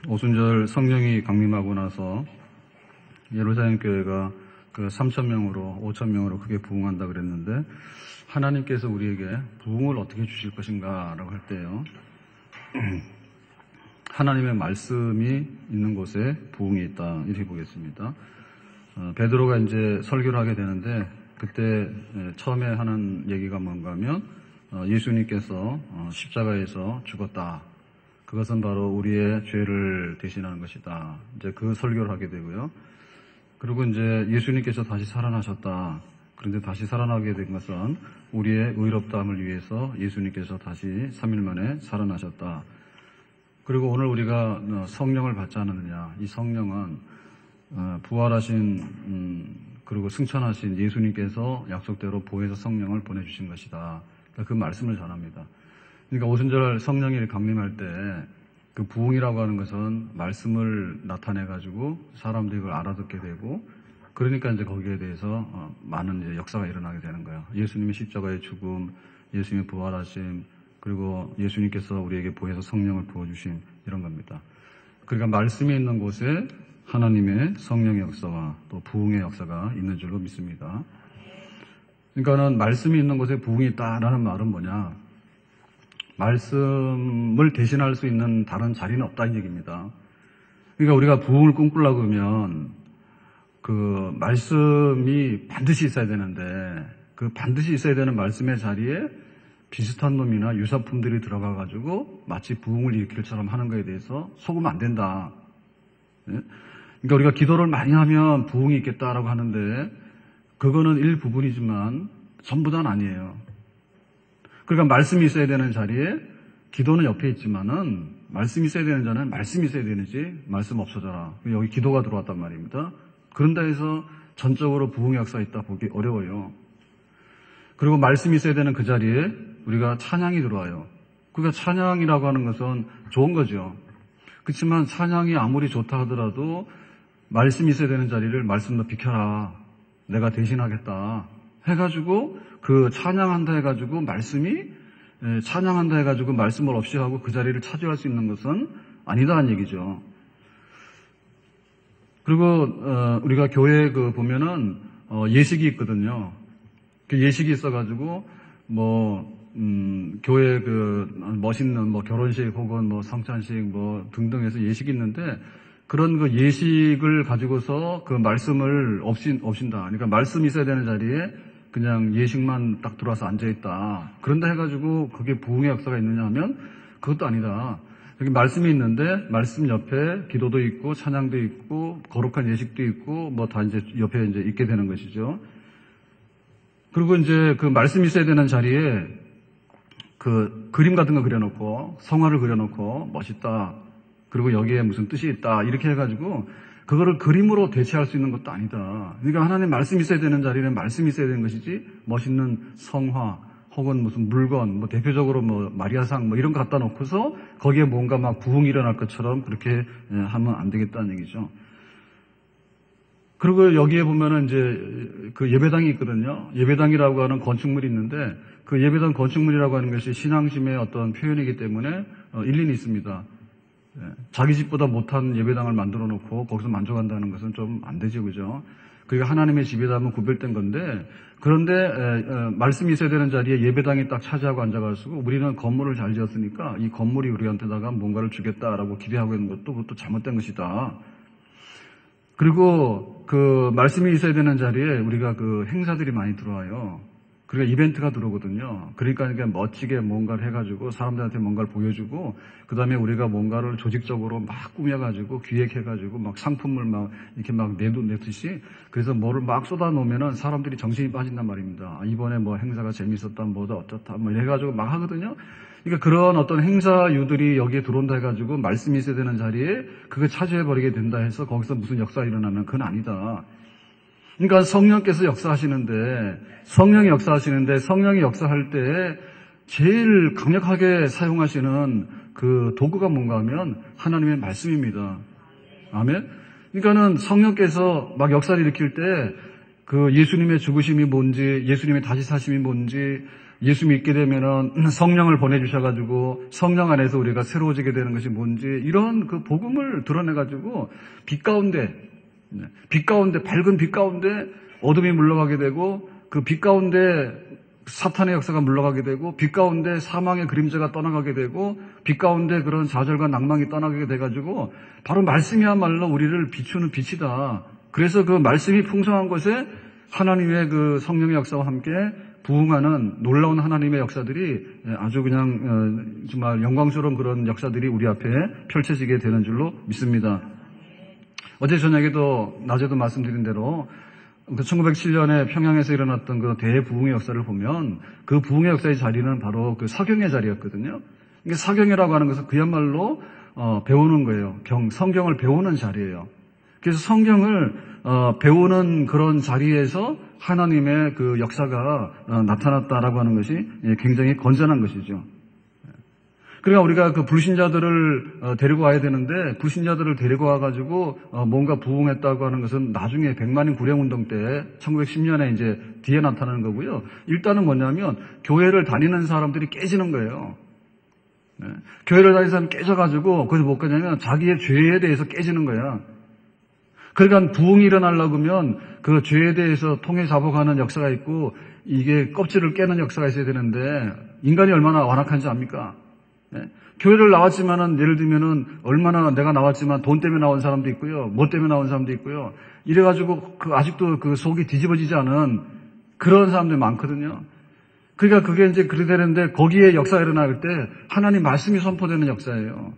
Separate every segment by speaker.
Speaker 1: 오순절 성령이 강림하고 나서 예루살렘 교회가 그 3,000명으로 5,000명으로 크게 부흥한다 그랬는데, 하나님께서 우리에게 부흥을 어떻게 주실 것인가라고 할 때요, 하나님의 말씀이 있는 곳에 부흥이 있다, 이렇게 보겠습니다. 베드로가 이제 설교를 하게 되는데, 그때 처음에 하는 얘기가 뭔가 하면 예수님께서 십자가에서 죽었다, 그것은 바로 우리의 죄를 대신하는 것이다, 이제 그 설교를 하게 되고요. 그리고 이제 예수님께서 다시 살아나셨다. 그런데 다시 살아나게 된 것은 우리의 의롭다함을 위해서 예수님께서 다시 3일 만에 살아나셨다. 그리고 오늘 우리가 성령을 받지 않느냐, 이 성령은 부활하신 그리고 승천하신 예수님께서 약속대로 보혜사 성령을 보내주신 것이다. 그러니까 그 말씀을 전합니다. 그러니까 오순절 성령이 강림할 때 그 부흥이라고 하는 것은 말씀을 나타내가지고 사람들이 그걸 알아듣게 되고, 그러니까 이제 거기에 대해서 많은 이제 역사가 일어나게 되는 거예요. 예수님의 십자가의 죽음, 예수님의 부활하심, 그리고 예수님께서 우리에게 보혜사 성령을 부어주심, 이런 겁니다. 그러니까 말씀이 있는 곳에 하나님의 성령의 역사와 또 부흥의 역사가 있는 줄로 믿습니다. 그러니까는 말씀이 있는 곳에 부흥이 있다라는 말은 뭐냐? 말씀을 대신할 수 있는 다른 자리는 없다는 얘기입니다. 그러니까 우리가 부흥을 꿈꾸려고 하면 그 말씀이 반드시 있어야 되는데, 그 반드시 있어야 되는 말씀의 자리에 비슷한 놈이나 유사품들이 들어가가지고 마치 부흥을 일으킬처럼 하는 것에 대해서 속으면 안 된다. 그러니까 우리가 기도를 많이 하면 부흥이 있겠다라고 하는데, 그거는 일부분이지만 전부 다는 아니에요. 그러니까 말씀이 있어야 되는 자리에 기도는 옆에 있지만은, 말씀이 있어야 되는 자는 말씀이 있어야 되는지 말씀 없어져라, 여기 기도가 들어왔단 말입니다. 그런다 해서 전적으로 부흥의 역사가 있다 보기 어려워요. 그리고 말씀이 있어야 되는 그 자리에 우리가 찬양이 들어와요. 그러니까 찬양이라고 하는 것은 좋은 거죠. 그렇지만 찬양이 아무리 좋다 하더라도 말씀이 있어야 되는 자리를 말씀도 비켜라, 내가 대신하겠다 해가지고 그 찬양한다 해가지고 말씀이 찬양한다 해가지고 말씀을 없이 하고 그 자리를 차지할 수 있는 것은 아니다는 얘기죠. 그리고 우리가 교회에 그 보면은 예식이 있거든요. 그 예식이 있어가지고 교회 그 멋있는 결혼식 혹은 성찬식 등등 해서 예식이 있는데, 그런 그 예식을 가지고서 그 말씀을 없인다. 그러니까 말씀이 있어야 되는 자리에 그냥 예식만 딱 들어와서 앉아있다, 그런다 해가지고 그게 부흥의 역사가 있느냐 하면 그것도 아니다. 여기 말씀이 있는데 말씀 옆에 기도도 있고 찬양도 있고 거룩한 예식도 있고 다 이제 옆에 이제 있게 되는 것이죠. 그리고 이제 그 말씀이 있어야 되는 자리에 그 그림 같은 거 그려놓고 성화를 그려놓고 멋있다, 그리고 여기에 무슨 뜻이 있다, 이렇게 해가지고 그거를 그림으로 대체할 수 있는 것도 아니다. 그러니까 하나님 말씀이 있어야 되는 자리는 말씀이 있어야 되는 것이지, 멋있는 성화 혹은 무슨 물건, 대표적으로 마리아상 이런 거 갖다 놓고서 거기에 뭔가 막 부흥이 일어날 것처럼 그렇게 하면 안 되겠다는 얘기죠. 그리고 여기에 보면은 이제 그 예배당이 있거든요. 예배당이라고 하는 건축물이 있는데, 그 예배당 건축물이라고 하는 것이 신앙심의 어떤 표현이기 때문에 일리는 있습니다. 자기 집보다 못한 예배당을 만들어 놓고 거기서 만족한다는 것은 좀 안 되죠, 그죠? 그게 하나님의 집이라면 구별된 건데, 그런데 말씀이 있어야 되는 자리에 예배당이 딱 차지하고 앉아가지고 우리는 건물을 잘 지었으니까 이 건물이 우리한테다가 뭔가를 주겠다라고 기대하고 있는 것도 그것도 잘못된 것이다. 그리고 그 말씀이 있어야 되는 자리에 우리가 그 행사들이 많이 들어와요. 그러니까 이벤트가 들어오거든요. 그러니까 멋지게 뭔가를 해가지고 사람들한테 뭔가를 보여주고, 그 다음에 우리가 뭔가를 조직적으로 막 꾸며가지고 기획해가지고 막 상품을 막 이렇게 막 내듯이, 그래서 뭐를 막 쏟아놓으면은 사람들이 정신이 빠진단 말입니다. 이번에 행사가 재밌었다, 뭐다 어쩌다 해가지고 막 하거든요. 그러니까 그런 어떤 행사유들이 여기에 들어온다 해가지고 말씀이 있어야 되는 자리에 그걸 차지해버리게 된다 해서 거기서 무슨 역사가 일어나면 그건 아니다. 그러니까 성령께서 역사하시는데, 성령이 역사할 때 제일 강력하게 사용하시는 그 도구가 뭔가 하면 하나님의 말씀입니다. 아멘. 그러니까는 성령께서 막 역사를 일으킬 때 그 예수님의 죽으심이 뭔지, 예수님의 다시 사심이 뭔지, 예수 믿게 되면은 성령을 보내주셔가지고 성령 안에서 우리가 새로워지게 되는 것이 뭔지 이런 그 복음을 드러내가지고 빛 가운데, 밝은 빛 가운데 어둠이 물러가게 되고 그 빛 가운데 사탄의 역사가 물러가게 되고 빛 가운데 사망의 그림자가 떠나가게 되고 빛 가운데 그런 좌절과 낭망이 떠나게 돼가지고 바로 말씀이야말로 우리를 비추는 빛이다. 그래서 그 말씀이 풍성한 것에 하나님의 그 성령의 역사와 함께 부흥하는 놀라운 하나님의 역사들이 아주 그냥 정말 영광스러운 그런 역사들이 우리 앞에 펼쳐지게 되는 줄로 믿습니다. 어제 저녁에도 낮에도 말씀드린 대로 1907년에 평양에서 일어났던 그 대부흥의 역사를 보면 그 부흥의 역사의 자리는 바로 그 사경의 자리였거든요. 이게 사경이라고 하는 것은 그야말로 배우는 거예요. 성경을 배우는 자리예요. 그래서 성경을 배우는 그런 자리에서 하나님의 그 역사가 나타났다라고 하는 것이 굉장히 건전한 것이죠. 그러니까 우리가 그 불신자들을 데리고 와야 되는데 불신자들을 데리고 와가지고 뭔가 부흥했다고 하는 것은 나중에 백만인 구령운동 때 1910년에 이제 뒤에 나타나는 거고요. 일단은 뭐냐면 교회를 다니는 사람들이 깨지는 거예요. 교회를 다니는 사람이 깨져가지고 거기서 못 가냐면 자기의 죄에 대해서 깨지는 거야. 그러니까 부흥이 일어나려고 하면 그 죄에 대해서 통해 잡아가는 역사가 있고 이게 껍질을 깨는 역사가 있어야 되는데 인간이 얼마나 완악한지 압니까? 교회를 나왔지만은 예를 들면은 얼마나 내가 나왔지만 돈 때문에 나온 사람도 있고요, 뭐 때문에 나온 사람도 있고요. 이래가지고 아직도 그 속이 뒤집어지지 않은 그런 사람들이 많거든요. 그러니까 그게 이제 그렇게 되는데 거기에 역사가 일어날 때 하나님 말씀이 선포되는 역사예요.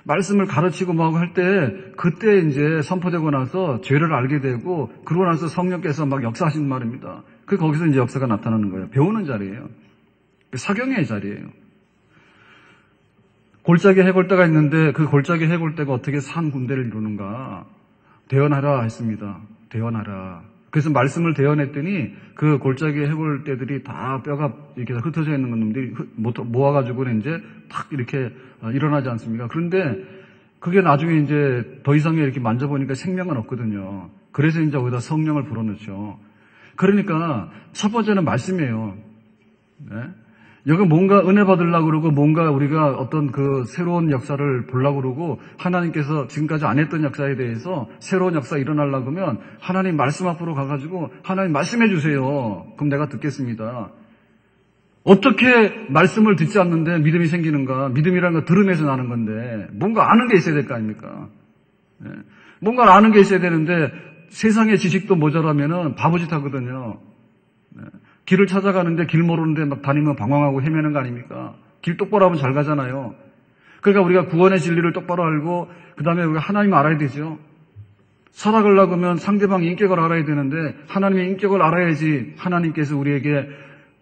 Speaker 1: 말씀을 가르치고 막 할 때 그때 이제 선포되고 나서 죄를 알게 되고 그러고 나서 성령께서 막 역사하시는 말입니다. 그 거기서 이제 역사가 나타나는 거예요. 배우는 자리예요. 사경의 자리예요. 골짜기 해골대가 있는데 그 골짜기 해골대가 어떻게 산 군대를 이루는가? 대언하라 했습니다. 대언하라. 그래서 말씀을 대언했더니 그 골짜기 해골대들이 다 뼈가 이렇게 흩어져 있는 놈들이 모아가지고는 이제 탁 이렇게 일어나지 않습니까? 그런데 그게 나중에 이제 더 이상 이렇게 만져보니까 생명은 없거든요. 그래서 이제 거기다 성령을 불어넣죠. 그러니까 첫 번째는 말씀이에요. 네? 여기 뭔가 은혜 받으려고 그러고 뭔가 우리가 어떤 그 새로운 역사를 보려고 그러고 하나님께서 지금까지 안 했던 역사에 대해서 새로운 역사 일어나려고 하면 하나님 말씀 앞으로 가가지고 하나님 말씀해 주세요. 그럼 내가 듣겠습니다. 어떻게 말씀을 듣지 않는데 믿음이 생기는가? 믿음이라는 건 들음에서 나는 건데 뭔가 아는 게 있어야 될 거 아닙니까? 네. 뭔가 아는 게 있어야 되는데 세상의 지식도 모자라면은 바보짓 하거든요. 네. 길을 찾아가는데 길 모르는데 막 다니면 방황하고 헤매는 거 아닙니까? 길 똑바로 하면 잘 가잖아요. 그러니까 우리가 구원의 진리를 똑바로 알고 그 다음에 우리가 하나님 알아야 되죠. 살아가려고 하면 상대방의 인격을 알아야 되는데 하나님의 인격을 알아야지 하나님께서 우리에게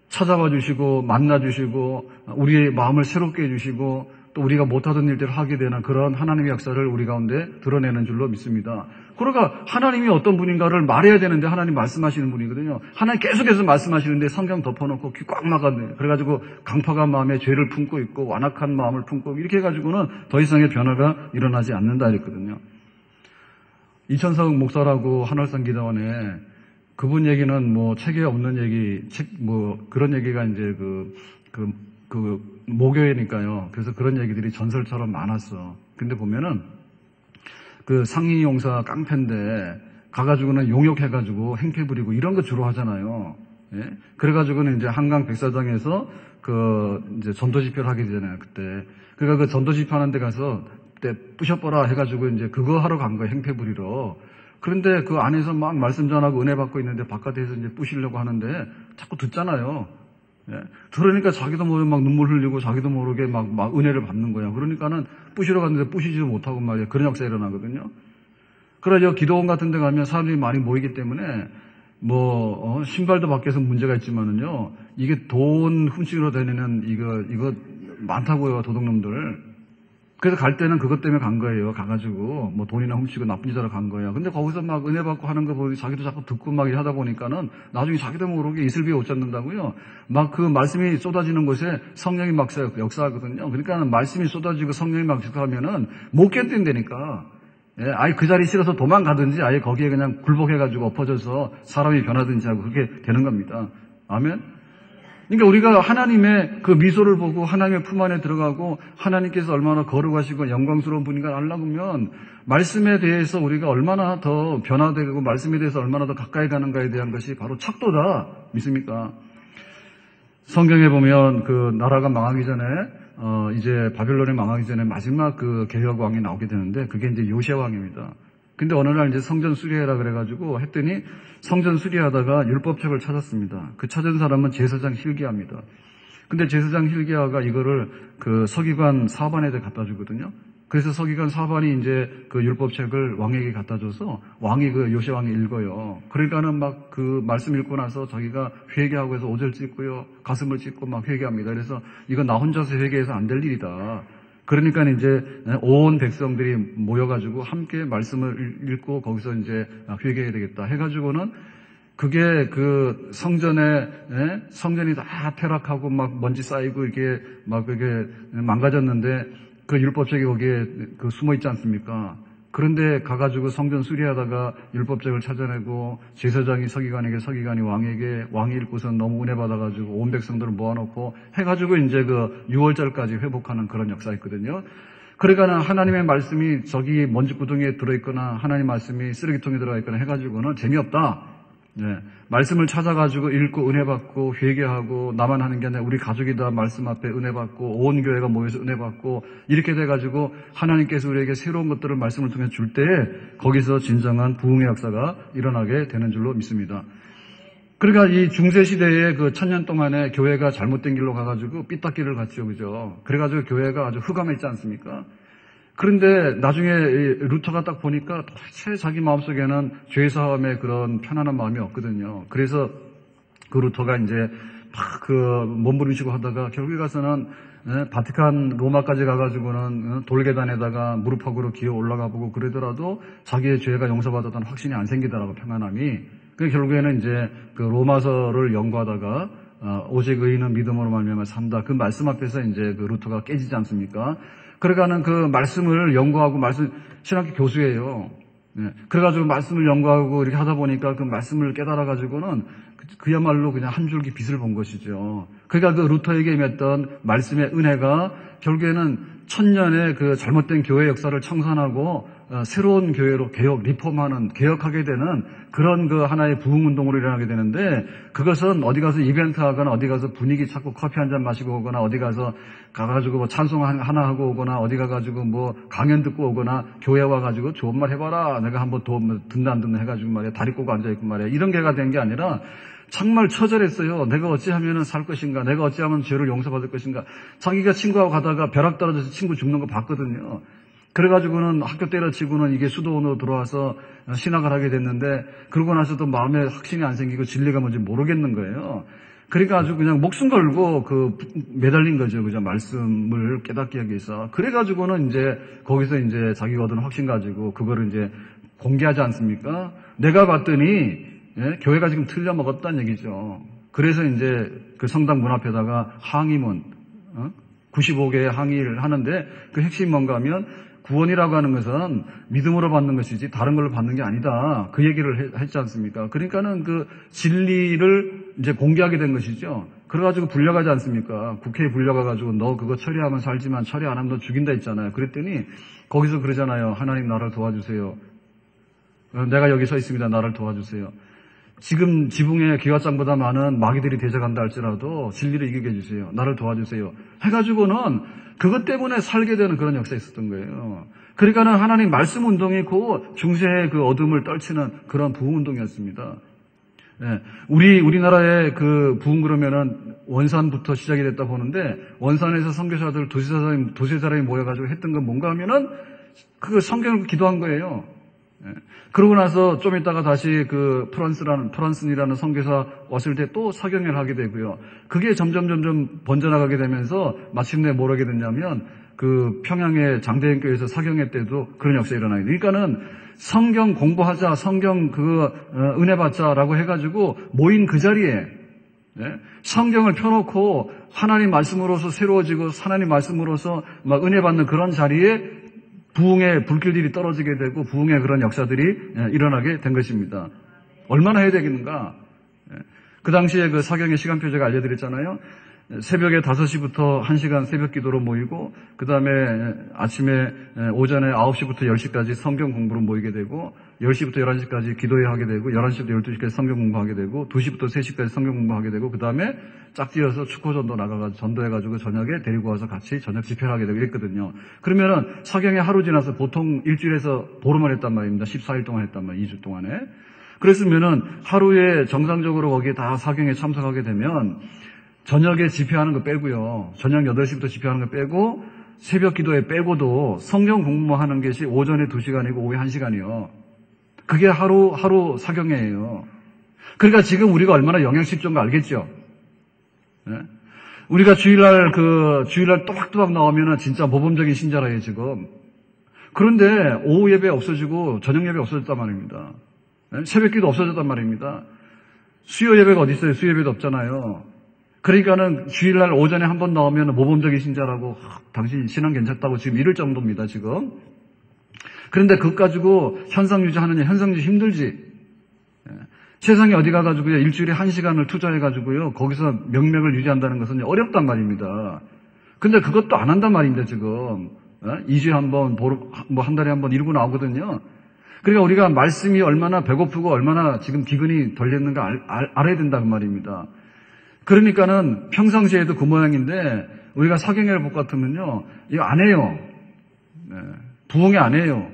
Speaker 1: 찾아와 주시고 만나 주시고 우리의 마음을 새롭게 해주시고 또 우리가 못하던 일들을 하게 되는 그런 하나님의 역사를 우리 가운데 드러내는 줄로 믿습니다. 그러니까 하나님이 어떤 분인가를 말해야 되는데 하나님 말씀하시는 분이거든요. 하나님 계속해서 말씀하시는데 성경 덮어놓고 귀 꽉 막았네. 그래가지고 강팍한 마음에 죄를 품고 있고 완악한 마음을 품고 이렇게 해가지고는 더 이상의 변화가 일어나지 않는다 이랬거든요. 이천석 목사라고 한월산 기도원에 그분 얘기는 뭐 책에 없는 얘기, 그런 얘기가 이제 모교회니까요. 그래서 그런 얘기들이 전설처럼 많았어. 근데 보면은 그 상인이 용사 깡패인데 가가지고는 용역해가지고 행패 부리고 이런 거 주로 하잖아요. 예? 그래가지고는 이제 한강 백사장에서 이제 전도 집회를 하게 되잖아요. 그때. 그러니까 그 전도 집회하는 데 가서 그때 부셔버라 해가지고 이제 그거 하러 간 거예요. 행패 부리러. 그런데 그 안에서 막 말씀 전하고 은혜 받고 있는데 바깥에서 이제 부시려고 하는데 자꾸 듣잖아요. 예. 들으니까 자기도 모르게 막 눈물 흘리고 자기도 모르게 막 은혜를 받는 거야. 그러니까는 부시러 갔는데 부시지도 못하고 말이야. 그런 역사가 일어나거든요. 그래서 기도원 같은 데 가면 사람들이 많이 모이기 때문에 신발도 밖에서 문제가 있지만은요. 이게 돈 훔치러 다니는 이거 많다고요. 도둑놈들. 그래서 갈 때는 그것 때문에 간 거예요. 가가지고 돈이나 훔치고 나쁜 짓 하러 간 거예요. 근데 거기서 막 은혜 받고 하는 거 보니 자기도 자꾸 듣고 막 하다 보니까는 나중에 자기도 모르게 이슬 비에 옷 젖는다고요. 막 그 말씀이 쏟아지는 곳에 성령이 막 역사하거든요. 그러니까 말씀이 쏟아지고 성령이 막 역사하면은 못 견딘다니까. 예, 아예 그 자리 싫어서 도망가든지 아예 거기에 그냥 굴복해가지고 엎어져서 사람이 변하든지 하고 그렇게 되는 겁니다. 아멘? 그러니까 우리가 하나님의 그 미소를 보고 하나님의 품 안에 들어가고 하나님께서 얼마나 거룩하시고 영광스러운 분인가 알려면 말씀에 대해서 우리가 얼마나 더 변화되고 말씀에 대해서 얼마나 더 가까이 가는가에 대한 것이 바로 척도다. 믿습니까? 성경에 보면 그 나라가 망하기 전에 이제 바빌론이 망하기 전에 마지막 그 개혁 왕이 나오게 되는데 그게 이제 요시야 왕입니다. 근데 어느 날 이제 성전 수리해라 그래가지고 했더니 성전 수리하다가 율법책을 찾았습니다. 그 찾은 사람은 제사장 hil기야입니다. 근데 제사장 hil기야가 이거를 그 서기관 사반에게 갖다 주거든요. 그래서 서기관 사반이 이제 그 율법책을 왕에게 갖다 줘서 왕이 그 요시야 왕이 읽어요. 그러니까는 막 그 말씀 읽고 나서 자기가 회개하고 해서 오절 찢고요. 가슴을 찢고 막 회개합니다. 그래서 이거 나 혼자서 회개해서 안 될 일이다. 그러니까 이제 온 백성들이 모여가지고 함께 말씀을 읽고 거기서 이제 회개해야 되겠다 해가지고는 그게 그 성전이 다 퇴락하고 막 먼지 쌓이고 이게 막 그게 망가졌는데 그 율법책이 거기에 그 숨어 있지 않습니까? 그런데 가가지고 성전 수리하다가 율법책을 찾아내고 제사장이 서기관에게 서기관이 왕에게 왕이 읽고선 너무 은혜 받아가지고 온 백성들을 모아놓고 해가지고 이제 그 6월절까지 회복하는 그런 역사가 있거든요. 그러니까 하나님의 말씀이 저기 먼지구덩이에 들어있거나 하나님 말씀이 쓰레기통에 들어가 있거나 해가지고는 재미없다. 네. 말씀을 찾아가지고 읽고 은혜 받고 회개하고 나만 하는 게 아니라 우리 가족이 다 말씀 앞에 은혜 받고 온 교회가 모여서 은혜 받고 이렇게 돼가지고 하나님께서 우리에게 새로운 것들을 말씀을 통해 줄 때에 거기서 진정한 부흥의 역사가 일어나게 되는 줄로 믿습니다. 그러니까 이 중세시대에 그 1000년 동안에 교회가 잘못된 길로 가가지고 삐딱길을 갔죠. 그죠? 그래가지고 교회가 아주 흑암했지 않습니까? 그런데 나중에 루터가 딱 보니까 도대체 자기 마음속에는 죄사함의 그런 편안한 마음이 없거든요. 그래서 그 루터가 이제 막 그 몸부림치고 하다가 결국에 가서는 바티칸 로마까지 가가지고는 돌계단에다가 무릎팍으로 기어 올라가 보고 그러더라도 자기의 죄가 용서받았다는 확신이 안 생기더라고, 평안함이. 그 결국에는 이제 그 로마서를 연구하다가 오직 의인은 믿음으로 말미암아 산다. 그 말씀 앞에서 이제 그 루터가 깨지지 않습니까? 그러니까는 그 말씀을 연구하고 신학교 교수예요. 네. 그래가지고 말씀을 연구하고 이렇게 하다 보니까 그 말씀을 깨달아가지고는 그야말로 그냥 한 줄기 빛을 본 것이죠. 그러니까 그 루터에게 임했던 말씀의 은혜가 결국에는 1000년의 그 잘못된 교회 역사를 청산하고 새로운 교회로 리폼하는, 개혁하게 되는 그런 그 하나의 부흥운동으로 일어나게 되는데 그것은 어디 가서 이벤트 하거나 어디 가서 분위기 찾고 커피 한 잔 마시고 오거나 어디 가가지고 뭐 찬송 하나 하고 오거나 어디 가가지고 뭐 강연 듣고 오거나 교회 와가지고 좋은 말 해봐라. 내가 한번 듣나 안 듣나 해가지고 말이야. 다리 꼬고 앉아있고 말이야. 이런 개가 된 게 아니라 정말 처절했어요. 내가 어찌하면 살 것인가? 내가 어찌하면 죄를 용서받을 것인가? 자기가 친구하고 가다가 벼락 떨어져서 친구 죽는 거 봤거든요. 그래가지고는 학교 때려치고는 이게 수도원으로 들어와서 신학을 하게 됐는데 그러고 나서도 마음에 확신이 안 생기고 진리가 뭔지 모르겠는 거예요. 그러니까 아주 그냥 목숨 걸고 매달린 거죠. 그죠? 말씀을 깨닫게 하기 위해서. 그래가지고는 이제 거기서 이제 자기가 얻은 확신 가지고 그거를 이제 공개하지 않습니까? 내가 봤더니 교회가 지금 틀려 먹었다는 얘기죠. 그래서 이제 그 성당 문 앞에다가 항의문 95개의 항의를 하는데 그 핵심이 뭔가 하면 구원이라고 하는 것은 믿음으로 받는 것이지 다른 걸로 받는 게 아니다. 그 얘기를 했지 않습니까? 그러니까는 그 진리를 이제 공개하게 된 것이죠. 그래가지고 불려가지 않습니까? 국회에 불려가가지고 너 그거 처리하면 살지만 처리 안 하면 너 죽인다 했잖아요. 그랬더니 거기서 그러잖아요. 하나님 나를 도와주세요. 내가 여기 서 있습니다. 나를 도와주세요. 지금 지붕에 기와장보다 많은 마귀들이 대적한다 할지라도 진리를 이기게 해주세요. 나를 도와주세요. 해가지고는 그것 때문에 살게 되는 그런 역사가 있었던 거예요. 그러니까는 하나님 말씀 운동이 그 중세의 그 어둠을 떨치는 그런 부흥 운동이었습니다. 네. 우리나라의 그 부흥 그러면은 원산부터 시작이 됐다 보는데 원산에서 선교사들 도시 사람이 모여가지고 했던 건 뭔가 하면은 그 성경을 기도한 거예요. 그러고 나서 좀 있다가 다시 그 프란슨이라는 선교사 왔을 때 또 사경을 하게 되고요. 그게 점점 번져나가게 되면서 마침내 뭘 하게 됐냐면 그 평양의 장대인교회에서 사경회 때도 그런 역사가 일어나요. 그러니까는 성경 공부하자, 성경 은혜 받자라고 해가지고 모인 그 자리에 성경을 펴놓고 하나님 말씀으로서 새로워지고 하나님 말씀으로서 막 은혜 받는 그런 자리에 부흥의 불길들이 떨어지게 되고 부흥의 그런 역사들이 일어나게 된 것입니다. 얼마나 해야 되겠는가? 그 당시에 그 사경의 시간표 제가 알려드렸잖아요. 새벽에 5시부터 1시간 새벽 기도로 모이고, 그 다음에 아침에 오전에 9시부터 10시까지 성경 공부로 모이게 되고, 10시부터 11시까지 기도회 하게 되고, 11시부터 12시까지 성경 공부하게 되고, 2시부터 3시까지 성경 공부하게 되고, 그 다음에 짝지어서 축구전도 나가가지고 전도해가지고 저녁에 데리고 와서 같이 저녁 집회를 하게 되고 이랬거든요. 그러면은 사경에 하루 지나서 보통 일주일에서 보름을 했단 말입니다. 14일 동안 했단 말이에요. 2주 동안에. 그랬으면은 하루에 정상적으로 거기에 다 사경에 참석하게 되면 저녁에 집회하는 거 빼고요. 저녁 8시부터 집회하는 거 빼고 새벽 기도에 빼고도 성경 공부하는 것이 오전에 2시간이고 오후에 1시간이요. 그게 하루 사경회예요. 그러니까 지금 우리가 얼마나 영양실조인 거 알겠죠? 네? 우리가 주일날 또박또박 나오면은 진짜 모범적인 신자라요, 지금. 그런데 오후 예배 없어지고 저녁 예배 없어졌단 말입니다. 네? 새벽 기도 없어졌단 말입니다. 수요 예배가 어디 있어요? 수요 예배도 없잖아요. 그러니까는 주일날 오전에 한 번 나오면 모범적인 신자라고 당신 신앙 괜찮다고 지금 이럴 정도입니다, 지금. 그런데 그것 가지고 현상 유지하느냐, 현상 유지 힘들지. 세상에 어디 가가지고요, 일주일에 1시간을 투자해가지고요, 거기서 명맥을 유지한다는 것은 어렵단 말입니다. 근데 그것도 안 한단 말입니다, 지금. 2주에 한 번, 한 달에 한 번 이러고 나오거든요. 그러니까 우리가 말씀이 얼마나 배고프고 얼마나 지금 기근이 덜렸는가 알아야 된다는 말입니다. 그러니까는 평상시에도 그 모양인데 우리가 사경회를 복 같으면요, 이거 안 해요. 부흥회 안 해요.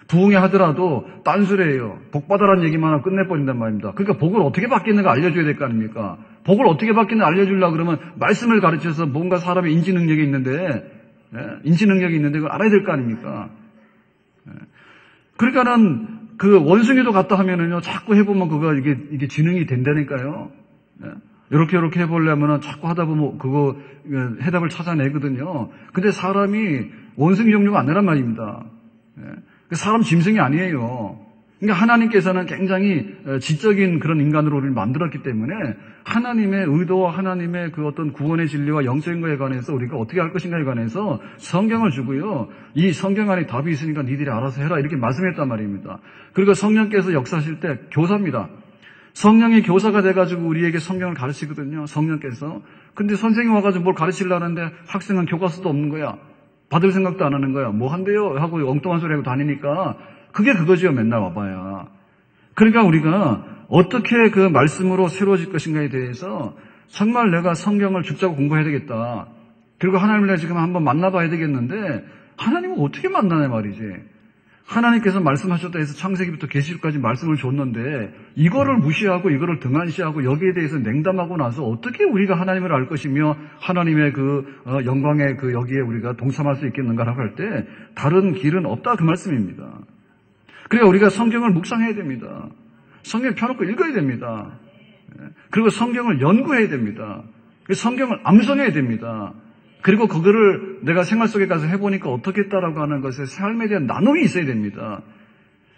Speaker 1: 부흥회 하더라도 딴소리예요. 복 받아라는 얘기만 하고 끝내버린단 말입니다. 그러니까 복을 어떻게 받겠는가 알려줘야 될 거 아닙니까? 복을 어떻게 받겠는가 알려주려고 그러면 말씀을 가르쳐서 뭔가 사람의 인지 능력이 있는데 그걸 알아야 될 거 아닙니까? 그러니까는 그 원숭이도 갔다 하면은요, 자꾸 해보면 그거 이게 지능이 된다니까요. 이렇게 해보려면은 자꾸 하다 보면 그거 해답을 찾아내거든요. 근데 사람이 원숭이 종류가 아니란 말입니다. 사람 짐승이 아니에요. 그러니까 하나님께서는 굉장히 지적인 그런 인간으로 우리를 만들었기 때문에 하나님의 의도와 하나님의 그 어떤 구원의 진리와 영적인 것에 관해서 우리가 어떻게 할 것인가에 관해서 성경을 주고요. 이 성경 안에 답이 있으니까 니들이 알아서 해라 이렇게 말씀했단 말입니다. 그리고 성령께서 역사하실 때 교사입니다. 성령이 교사가 돼가지고 우리에게 성경을 가르치거든요. 성령께서. 근데 선생님이 와가지고 뭘 가르치려는데 학생은 교과서도 없는 거야. 받을 생각도 안 하는 거야. 뭐 한대요? 하고 엉뚱한 소리 하고 다니니까 그게 그거지요. 맨날 와봐야. 그러니까 우리가 어떻게 그 말씀으로 새로워질 것인가에 대해서 정말 내가 성경을 죽자고 공부해야 되겠다. 그리고 하나님을 지금 한번 만나봐야 되겠는데 하나님은 어떻게 만나냐 말이지. 하나님께서 말씀하셨다 해서 창세기부터 계시록까지 말씀을 줬는데 이거를 무시하고 이거를 등한시하고 여기에 대해서 냉담하고 나서 어떻게 우리가 하나님을 알 것이며 하나님의 그 영광의 그 여기에 우리가 동참할 수 있겠는가라고 할 때 다른 길은 없다 그 말씀입니다. 그러니까 우리가 성경을 묵상해야 됩니다. 성경 펴놓고 읽어야 됩니다. 그리고 성경을 연구해야 됩니다. 성경을 암송해야 됩니다. 그리고 그거를 내가 생활 속에 가서 해보니까 어떻게 했다라고 하는 것에 삶에 대한 나눔이 있어야 됩니다.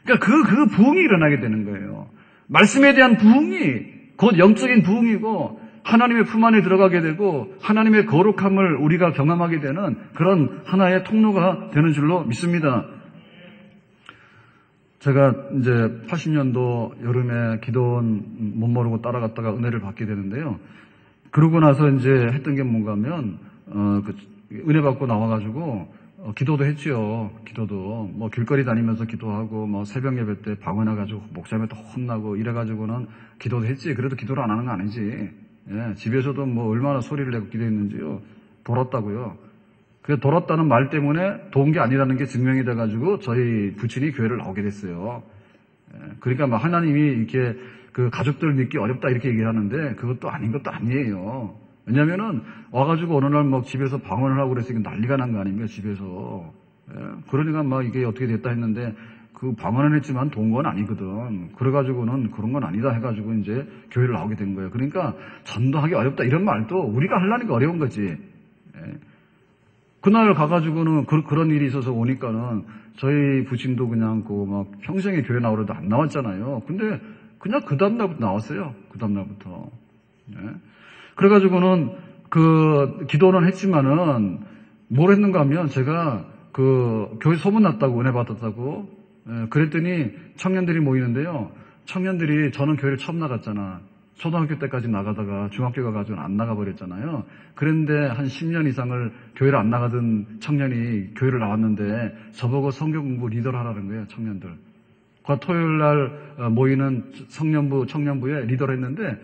Speaker 1: 그러니까 그 부흥이 일어나게 되는 거예요. 말씀에 대한 부흥이 곧 영적인 부흥이고 하나님의 품 안에 들어가게 되고 하나님의 거룩함을 우리가 경험하게 되는 그런 하나의 통로가 되는 줄로 믿습니다. 제가 이제 80년도 여름에 기도원 못 모르고 따라갔다가 은혜를 받게 되는데요. 그러고 나서 이제 했던 게 뭔가 하면 은혜 받고 나와가지고 기도도 했지요. 기도도 뭐 길거리 다니면서 기도하고 뭐 새벽 예배 때 방언해가지고 목사님한테 혼나고 이래가지고는 기도도 했지. 그래도 기도를 안 하는 거 아니지. 예, 집에서도 뭐 얼마나 소리를 내고 기도했는지요. 돌았다고요. 그 돌았다는 말 때문에 도운 게 아니라는 게 증명이 돼가지고 저희 부친이 교회를 나오게 됐어요. 예, 그러니까 막 하나님이 이렇게 그 가족들 믿기 어렵다 이렇게 얘기하는데 그것도 아닌 것도 아니에요. 왜냐면은 와가지고 어느 날 막 집에서 방언을 하고 그래서 난리가 난 거 아닙니까, 집에서. 예? 그러니까 막 이게 어떻게 됐다 했는데 그 방언은 했지만 도운 건 아니거든. 그래가지고는 그런 건 아니다 해가지고 이제 교회를 나오게 된 거예요. 그러니까 전도하기 어렵다 이런 말도 우리가 하려니까 어려운 거지. 예? 그날 가가지고는 그런 일이 있어서 오니까는 저희 부친도 그냥 막 평생에 교회 나오려도 안 나왔잖아요. 근데 그냥 그 다음날부터 나왔어요. 그 다음날부터. 예? 그래가지고는 그 기도는 했지만은 뭘 했는가 하면 제가 그 교회 소문났다고 은혜 받았다고 그랬더니 청년들이 모이는데요. 청년들이 저는 교회를 처음 나갔잖아. 초등학교 때까지 나가다가 중학교 가가지고 안 나가버렸잖아요. 그런데 한 10년 이상을 교회를 안 나가던 청년이 교회를 나왔는데 저보고 성경 공부 리더를 하라는 거예요, 청년들. 그 토요일 날 모이는 청년부, 청년부에 리더를 했는데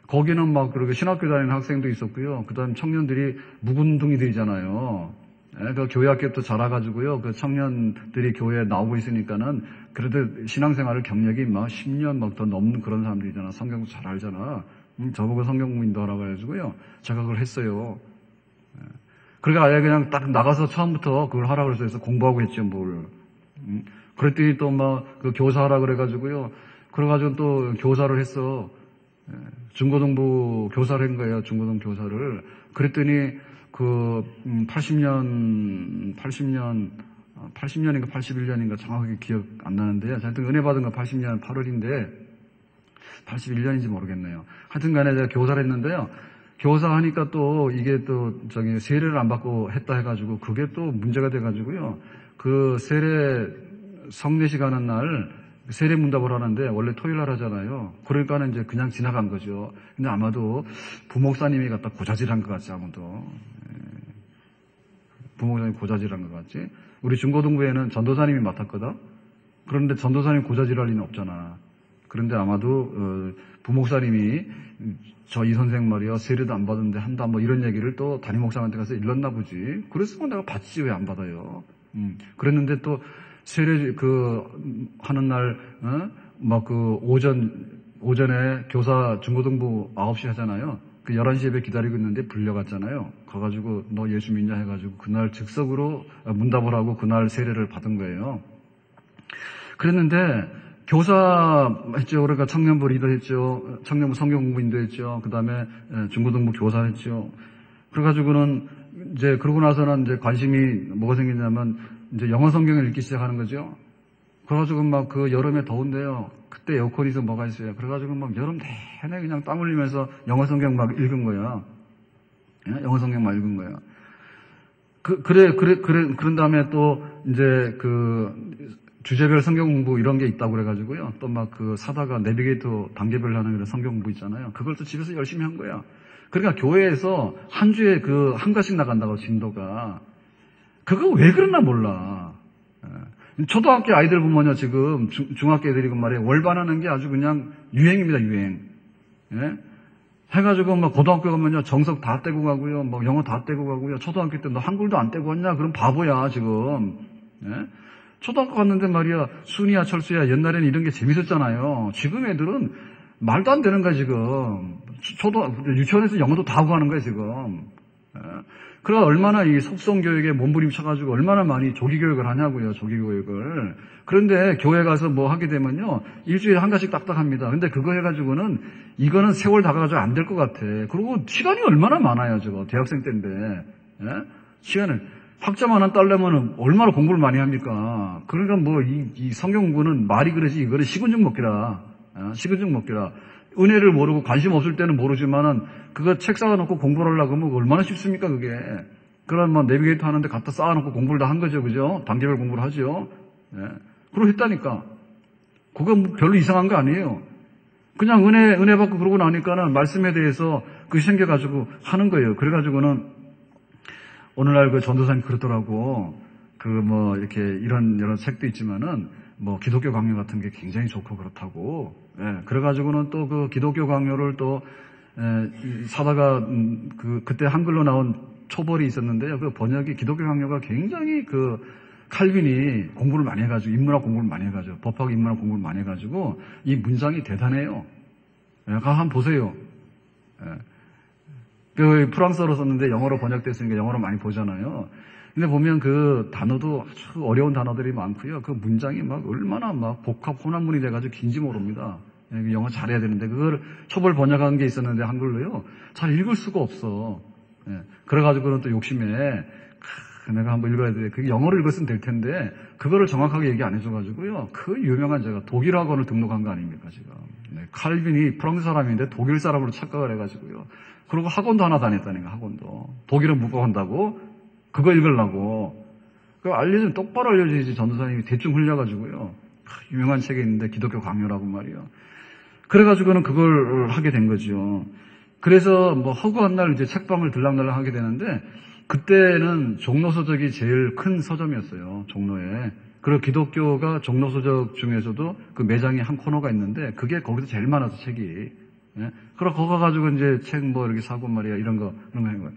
Speaker 1: 거기는 막 그렇게 신학교 다니는 학생도 있었고요. 그 다음 청년들이 묵은둥이들이잖아요. 그 교회 학교도 자라가지고요. 그 청년들이 교회에 나오고 있으니까는 그래도 신앙생활을 경력이 막 10년 막 더 넘는 그런 사람들이잖아. 성경도 잘 알잖아. 저보고 성경 공부 인도하라고 해가지고요. 제가 그걸 했어요. 그러니까 아예 그냥 딱 나가서 처음부터 그걸 하라고 해서 공부하고 했죠, 뭘. 그랬더니 또 막 그 교사하라 그래가지고요. 그래가지고 또 교사를 했어. 중고등부 교사를 한 거예요, 중고등 교사를. 그랬더니 그 80년인가 81년인가 정확하게 기억 안 나는데요. 하여튼 은혜 받은 거 80년 8월인데 81년인지 모르겠네요. 하여튼 간에 제가 교사를 했는데요. 교사하니까 또 이게 또 저기 세례를 안 받고 했다 해가지고 그게 또 문제가 돼가지고요. 그 세례 성례식 하는 날 세례 문답을 하는데 원래 토요일 날 하잖아요. 그러니까는 이제 그냥 지나간 거죠. 근데 아마도 부목사님이 갖다 고자질한 것 같지, 아무도. 부목사님이 고자질한 것 같지. 우리 중고등부에는 전도사님이 맡았거든. 그런데 전도사님 고자질할 리는 없잖아. 그런데 아마도 부목사님이 저 이 선생 말이야 세례도 안 받은데 한다 뭐 이런 얘기를 또 담임 목사한테 가서 일렀나 보지. 그랬으면 내가 받지 왜 안 받아요. 그랬는데 또 세례 하는 날 막 그 오전에 교사 중고등부 9시 하잖아요. 그 11시 예배 기다리고 있는데 불려갔잖아요. 가가지고 너 예수 믿냐 해가지고 그날 즉석으로 문답을 하고 그날 세례를 받은 거예요. 그랬는데 교사 했죠. 그러니까 청년부 리더 했죠. 청년부 성경 공부 인도했죠. 그 다음에 중고등부 교사 했죠. 그래가지고는 이제 그러고 나서는 이제 관심이 뭐가 생기냐면 이제 영어 성경을 읽기 시작하는 거죠. 그래가지고 막 그 여름에 더운데요. 그때 에어컨이 있어 뭐가 있어요. 그래가지고 막 여름 내내 그냥 땀 흘리면서 영어 성경 막 읽은 거야. 영어 성경 막 읽은 거야. 그런 다음에 또 이제 그 주제별 성경 공부 이런 게 있다고 그래가지고요. 또 막 그 사다가 내비게이터 단계별 하는 그런 성경 공부 있잖아요. 그걸 또 집에서 열심히 한 거야. 그러니까 교회에서 한 주에 그 한 가지씩 나간다고 진도가. 그거 왜 그러나 몰라. 초등학교 아이들 보면요, 지금 중학교 애들이 그 말이에요. 월반하는 게 아주 그냥 유행입니다, 유행. 예? 해가지고 막 고등학교 가면요, 정석 다 떼고 가고요, 뭐 영어 다 떼고 가고요. 초등학교 때 너 한글도 안 떼고 왔냐? 그럼 바보야, 지금. 예? 초등학교 갔는데 말이야, 순이야, 철수야, 옛날에는 이런 게 재밌었잖아요. 지금 애들은 말도 안 되는 거야, 지금. 유치원에서 영어도 다 하고 가는 거야, 지금. 예? 그래, 얼마나 이 속성교육에 몸부림쳐가지고 얼마나 많이 조기교육을 하냐고요, 조기교육을. 그런데 교회 가서 뭐 하게 되면요, 일주일에 한 가지씩 딱딱합니다. 근데 그거 해가지고는, 이거는 세월 다 가가지고 안 될 것 같아. 그리고 시간이 얼마나 많아요, 저거. 대학생 때인데. 예? 시간을. 학자만 한 딸려면 얼마나 공부를 많이 합니까? 그러니까 뭐, 이 성경 공부는 말이 그러지, 이거는 식은죽 먹기라. 식은죽 먹기라. 은혜를 모르고 관심 없을 때는 모르지만은 그거 책 쌓아놓고 공부를 하려고 하면 얼마나 쉽습니까, 그게. 그런 뭐 내비게이터 하는데 갖다 쌓아놓고 공부를 다 한 거죠, 그죠? 단계별 공부를 하죠. 예. 그러고 했다니까. 그거 뭐 별로 이상한 거 아니에요. 그냥 은혜 받고 그러고 나니까는 말씀에 대해서 그게 생겨가지고 하는 거예요. 그래가지고는 오늘날 그 전도사님 그러더라고. 그 뭐 이렇게 이런 책도 있지만은 뭐 기독교 강요 같은 게 굉장히 좋고 그렇다고. 예, 그래가지고는 또 그 기독교 강요를 또 사다가 그때 한글로 나온 초벌이 있었는데요. 그 번역이 기독교 강요가 굉장히 그 칼빈이 공부를 많이 해가지고 인문학 공부를 많이 해가지고 법학 인문학 공부를 많이 해가지고 이 문장이 대단해요. 예, 한번 보세요. 예. 그 프랑스어로 썼는데 영어로 번역됐으니까 영어로 많이 보잖아요. 근데 보면 그 단어도 아주 어려운 단어들이 많고요. 그 문장이 막 얼마나 막 복합 혼합문이 돼가지고 긴지 모릅니다. 영어 잘해야 되는데 그걸 초벌 번역한 게 있었는데 한글로요. 잘 읽을 수가 없어. 예. 그래가지고는 또 욕심에 내가 한번 읽어야 돼. 그게 영어로 읽었으면 될 텐데 그거를 정확하게 얘기 안 해줘가지고요. 그 유명한 제가 독일 학원을 등록한 거 아닙니까 지금. 네. 칼빈이 프랑스 사람인데 독일 사람으로 착각을 해가지고요. 그리고 학원도 하나 다녔다니까 학원도. 독일어 묵어간다고 그거 읽으려고. 그거 알려주면 똑바로 알려줘야지 전도사님이 대충 흘려가지고요. 유명한 책이 있는데 기독교 강요라고 말이요. 그래가지고는 그걸 하게 된 거죠. 그래서 뭐 허구한 날 이제 책방을 들락날락 하게 되는데, 그때는 종로서적이 제일 큰 서점이었어요. 종로에. 그리고 기독교가 종로서적 중에서도 그 매장에 한 코너가 있는데, 그게 거기서 제일 많아서 책이. 예? 그리고 거기 가가지고 이제 책 뭐 이렇게 사고 말이야, 이런 거 하는 거예요.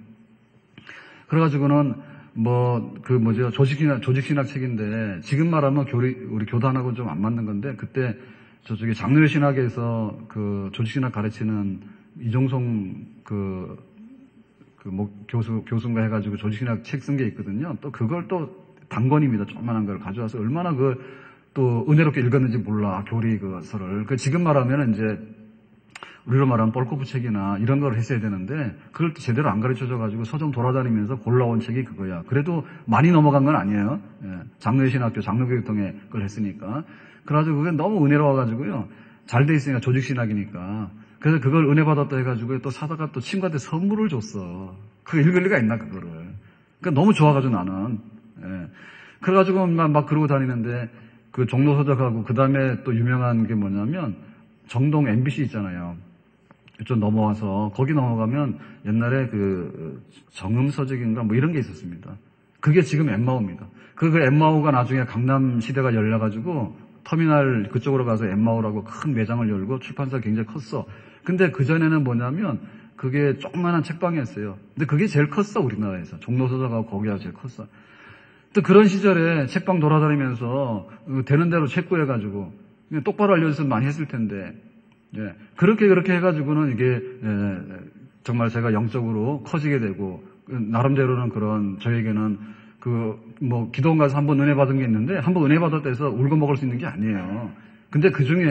Speaker 1: 그래가지고는 조직신학 책인데, 지금 말하면 우리 교단하고 좀 안 맞는 건데, 그때 저쪽에 장로교 신학에서 그 조직신학 가르치는 이종송 교수인가 해가지고 조직신학 책 쓴 게 있거든요. 또 그걸 또 단권입니다. 조그만한 걸 가져와서 얼마나 또 은혜롭게 읽었는지 몰라, 교리 그서를. 지금 말하면 이제 우리로 말하면 뻘코프 책이나 이런 걸 했어야 되는데, 그걸 또 제대로 안 가르쳐줘가지고 서점 돌아다니면서 골라온 책이 그거야. 그래도 많이 넘어간 건 아니에요. 예. 장로교 신학교, 장로교육통에 그걸 했으니까. 그래가지고 그게 너무 은혜로워가지고요. 잘 돼 있으니까 조직신학이니까. 그래서 그걸 은혜 받았다 해가지고 또 사다가 또 친구한테 선물을 줬어. 그거 읽을 리가 있나, 그거를. 그러니까 너무 좋아가지고 나는. 예. 그래가지고 막 그러고 다니는데, 그 종로서적하고 그 다음에 또 유명한 게 뭐냐면, 정동 MBC 있잖아요. 좀 넘어와서, 거기 넘어가면 옛날에 그 정음서적인가 뭐 이런 게 있었습니다. 그게 지금 엠마오입니다. 그 엠마오가 나중에 강남 시대가 열려가지고 터미널 그쪽으로 가서 엠마오라고 큰 매장을 열고 출판사가 굉장히 컸어. 근데 그전에는 뭐냐면 그게 조그만한 책방이었어요. 근데 그게 제일 컸어, 우리나라에서. 종로서적하고 거기가 제일 컸어. 또 그런 시절에 책방 돌아다니면서 되는 대로 책 구해가지고 똑바로 알려줬으면 많이 했을 텐데, 예. 그렇게 해가지고는 이게, 정말 제가 영적으로 커지게 되고, 나름대로는 저에게는 기도원 가서 한번 은혜 받은 게 있는데, 한번 은혜 받았다 해서 울고 먹을 수 있는 게 아니에요. 근데 그 중에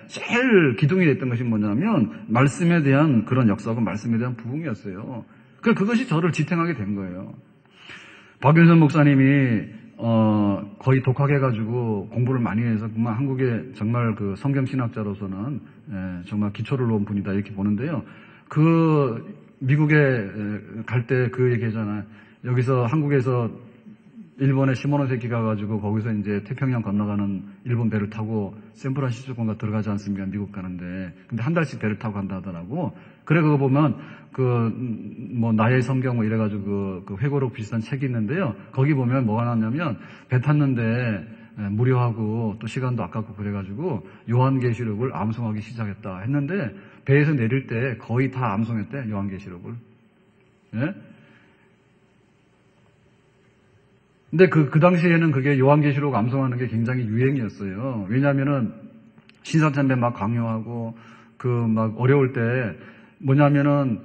Speaker 1: 제일 기둥이 됐던 것이 뭐냐면, 말씀에 대한 그런 역사하고 말씀에 대한 부흥이었어요. 그것이 저를 지탱하게 된 거예요. 박윤선 목사님이 거의 독학해가지고 공부를 많이 해서 정말 한국의 정말 그 성경신학자로서는 정말 기초를 놓은 분이다, 이렇게 보는데요. 미국에 갈 때 그 얘기잖아요. 여기서 한국에서 일본에 시모노세키 가가지고 거기서 이제 태평양 건너가는 일본 배를 타고 샌프란시스코인가 들어가지 않습니까? 미국 가는데. 근데 한 달씩 배를 타고 간다 하더라고. 그래, 그거 보면 나의 성경 뭐 이래가지고 그 회고록 비슷한 책이 있는데요. 거기 보면 뭐가 나왔냐면, 배 탔는데 무료하고 또 시간도 아깝고 그래가지고 요한계시록을 암송하기 시작했다 했는데, 배에서 내릴 때 거의 다 암송했대, 요한계시록을. 예? 근데 그 당시에는 그게 요한계시록 암송하는 게 굉장히 유행이었어요. 왜냐면은 신사참배 막 강요하고 막 어려울 때 뭐냐면은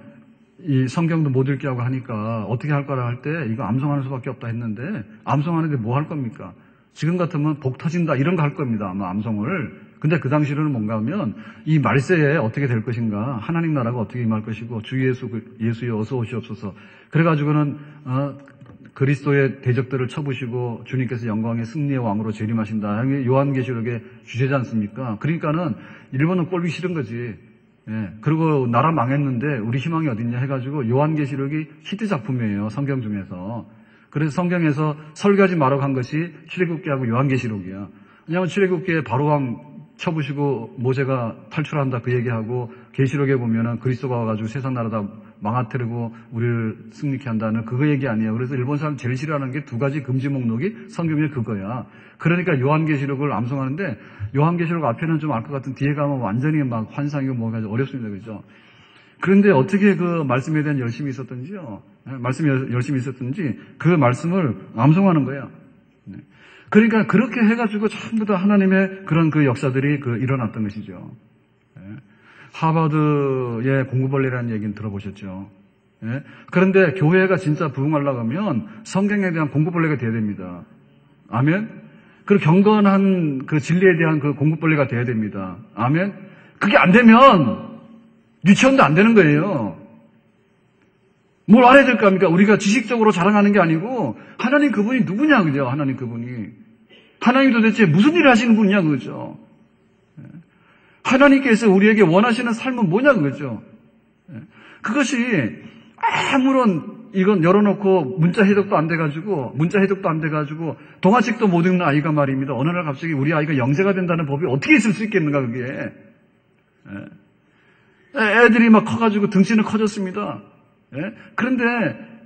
Speaker 1: 이 성경도 못 읽게 하고 하니까 어떻게 할 거라 할 때 이거 암송하는 수밖에 없다 했는데, 암송하는데 뭐 할 겁니까? 지금 같으면 복 터진다 이런 거 할 겁니다, 아마 암송을. 근데 그 당시로는 뭔가 하면 이 말세에 어떻게 될 것인가, 하나님 나라가 어떻게 임할 것이고, 주 예수여 어서 오시옵소서. 그래가지고는 그리스도의 대적들을 쳐부시고 주님께서 영광의 승리의 왕으로 재림하신다. 요한계시록의 주제지 않습니까? 그러니까는 일본은 꼴기 싫은 거지. 예. 그리고 나라 망했는데 우리 희망이 어딨냐 해가지고 요한계시록이 히트 작품이에요, 성경 중에서. 그래서 성경에서 설교하지 말라고 한 것이 출애굽기하고 요한계시록이야. 왜냐하면 출애굽기에 바로왕 쳐부시고 모세가 탈출한다 그 얘기하고, 계시록에 보면은 그리스도가 와가지고 세상 나라 다 망아뜨리고 우리를 승리케 한다는 그거 얘기 아니에요. 그래서 일본 사람 제일 싫어하는 게 두 가지 금지 목록이 성경에 그거야. 그러니까 요한계시록을 암송하는데, 요한계시록 앞에는 좀 알 것 같은 뒤에 가면 완전히 막 환상이고 뭐가 어렵습니다, 그죠? 그런데 어떻게 그 말씀에 대한 열심이 있었던지요? 말씀이 열심히 있었던지 그 말씀을 암송하는 거야. 그러니까 그렇게 해가지고 전부 다 하나님의 그런 그 역사들이 일어났던 것이죠. 하버드의 공부벌레라는 얘기는 들어보셨죠? 그런데 교회가 진짜 부흥하려고 하면 성경에 대한 공부벌레가 돼야 됩니다. 아멘? 그리고 경건한 그 진리에 대한 그 공부벌레가 돼야 됩니다. 아멘? 그게 안 되면 유치원도 안 되는 거예요. 뭘 알아야 될까 합니까? 우리가 지식적으로 자랑하는 게 아니고, 하나님 그분이 누구냐, 그죠? 하나님 그분이. 하나님 도대체 무슨 일을 하시는 분이냐, 그죠? 하나님께서 우리에게 원하시는 삶은 뭐냐, 그죠? 그것이 아무런 이건 열어놓고 문자 해독도 안 돼가지고, 동화책도 못 읽는 아이가 말입니다. 어느 날 갑자기 우리 아이가 영재가 된다는 법이 어떻게 있을 수 있겠는가, 그게. 애들이 막 커가지고 등치는 커졌습니다. 그런데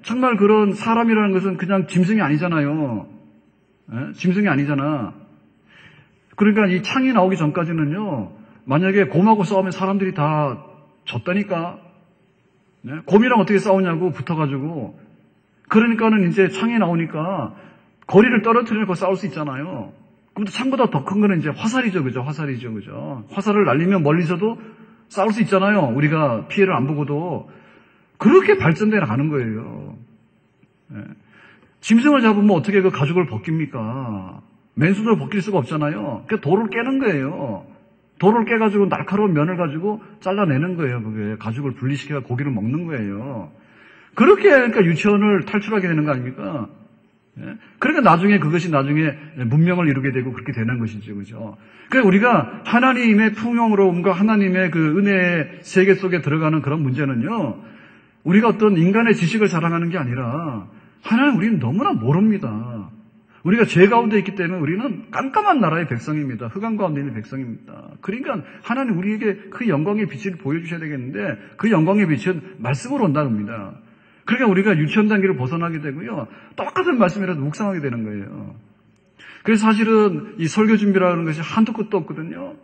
Speaker 1: 정말 그런 사람이라는 것은 그냥 짐승이 아니잖아요. 짐승이 아니잖아. 그러니까 이 창이 나오기 전까지는요, 만약에 곰하고 싸우면 사람들이 다 졌다니까. 곰이랑 어떻게 싸우냐고 붙어가지고. 그러니까는 이제 창이 나오니까 거리를 떨어뜨려놓고 싸울 수 있잖아요. 그런데 창보다 더 큰 거는 이제 화살이죠, 그죠? 화살이죠, 그죠? 화살을 날리면 멀리서도 싸울 수 있잖아요. 우리가 피해를 안 보고도. 그렇게 발전돼 나가는 거예요. 짐승을 잡으면 어떻게 그 가죽을 벗깁니까? 맨손으로 벗길 수가 없잖아요. 그 돌을 깨는 거예요. 돌을 깨가지고 날카로운 면을 가지고 잘라내는 거예요. 그게 가죽을 분리시켜 고기를 먹는 거예요. 그렇게 그러니까 유치원을 탈출하게 되는 거 아닙니까? 그러니까 나중에 그것이 나중에 문명을 이루게 되고 그렇게 되는 것이죠, 그죠? 그러니까 우리가 하나님의 풍요로움과 하나님의 그 은혜의 세계 속에 들어가는 그런 문제는요, 우리가 어떤 인간의 지식을 자랑하는 게 아니라 하나님 우리는 너무나 모릅니다. 우리가 죄 가운데 있기 때문에 우리는 깜깜한 나라의 백성입니다. 흑암 가운데 있는 백성입니다. 그러니까 하나님 우리에게 그 영광의 빛을 보여주셔야 되겠는데 그 영광의 빛은 말씀으로 온다는 겁니다. 그러니까 우리가 유치원 단계를 벗어나게 되고요. 똑같은 말씀이라도 묵상하게 되는 거예요. 그래서 사실은 이 설교 준비라는 것이 한두 끝도 없거든요.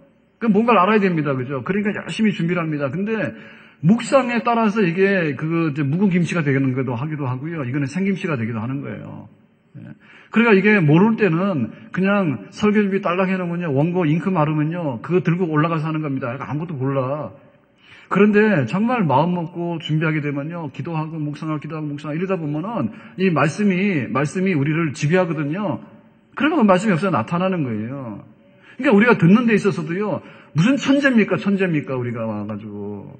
Speaker 1: 뭔가를 알아야 됩니다. 그죠? 그러니까 열심히 준비를 합니다. 근데 묵상에 따라서 이게 묵은 김치가 되기도 하고요. 이거는 생김치가 되기도 하는 거예요. 그러니까 이게 모를 때는 그냥 설교 준비 딸랑 해놓으면요. 원고 잉크 마르면요. 그거 들고 올라가서 하는 겁니다. 아무것도 몰라. 그런데 정말 마음 먹고 준비하게 되면요. 기도하고 묵상하고 이러다 보면은 이 말씀이 우리를 지배하거든요. 그러면 그 말씀이 없어서 나타나는 거예요. 그러니까 우리가 듣는 데 있어서도요. 무슨 천재입니까? 우리가 와가지고.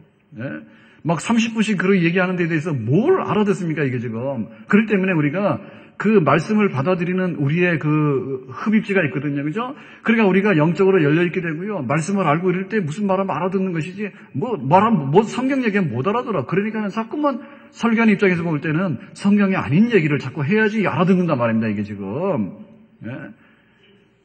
Speaker 1: 막 30분씩 그렇게 얘기하는 데 대해서 뭘 알아듣습니까? 이게 지금. 그렇기 때문에 우리가 그 말씀을 받아들이는 우리의 그 흡입지가 있거든요. 그죠? 그러니까 우리가 영적으로 열려있게 되고요. 말씀을 알고 이럴 때 무슨 말하면 알아듣는 것이지, 성경 얘기하면 못 알아들어. 그러니까 자꾸만 설교하는 입장에서 볼 때는 성경이 아닌 얘기를 자꾸 해야지 알아듣는단 말입니다. 이게 지금.